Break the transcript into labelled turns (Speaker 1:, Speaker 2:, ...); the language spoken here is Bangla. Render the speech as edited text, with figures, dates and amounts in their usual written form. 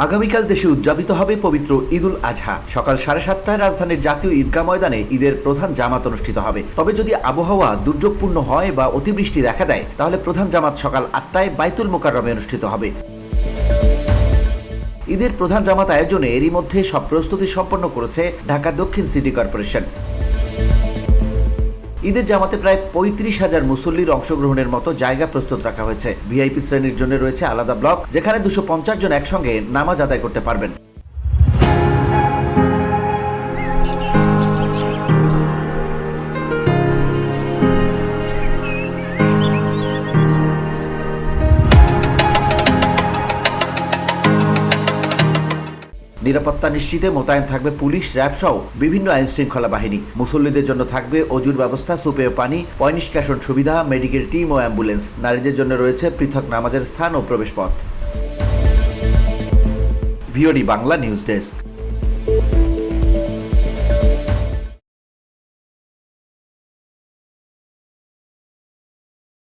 Speaker 1: আগামীকাল দেশে উদযাপিত হবে পবিত্র ঈদুল আজহা। সকাল 7:30টায় রাজধানীর জাতীয় ঈদগাহ ময়দানে ঈদের প্রধান জামাত অনুষ্ঠিত হবে। তবে যদি আবহাওয়া দুর্যোগপূর্ণ হয় বা অতিবৃষ্টি দেখা দেয়, তাহলে প্রধান জামাত সকাল 8টায় বাইতুল মোকাররমে অনুষ্ঠিত হবে। ঈদের প্রধান জামাত আয়োজনে এরই মধ্যে সব প্রস্তুতি সম্পন্ন করেছে ঢাকা দক্ষিণ সিটি কর্পোরেশন। ঈদের জামাতে প্রায় 35,000 মুসল্লির অংশগ্রহণের মতো জায়গা প্রস্তুত রাখা হয়েছে। ভিআইপি শ্রেণীর জন্য রয়েছে আলাদা ব্লক, যেখানে 250 জন একসঙ্গে নামাজ আদায় করতে পারবেন। নিরাপত্তা নিশ্চিতে মোতায়েন থাকবে পুলিশ, র্যাব সহ বিভিন্ন আইন শৃঙ্খলা বাহিনী। মুসল্লিদের জন্য থাকবে অজুর ব্যবস্থা, সুপেয় পানি, পয় নিষ্কাশন সুবিধা, মেডিকেল টিম ও অ্যাম্বুলেন্স। নারীদের জন্য রয়েছে পৃথক নামাজের স্থান ও প্রবেশপথ। VOD Bangla news desk.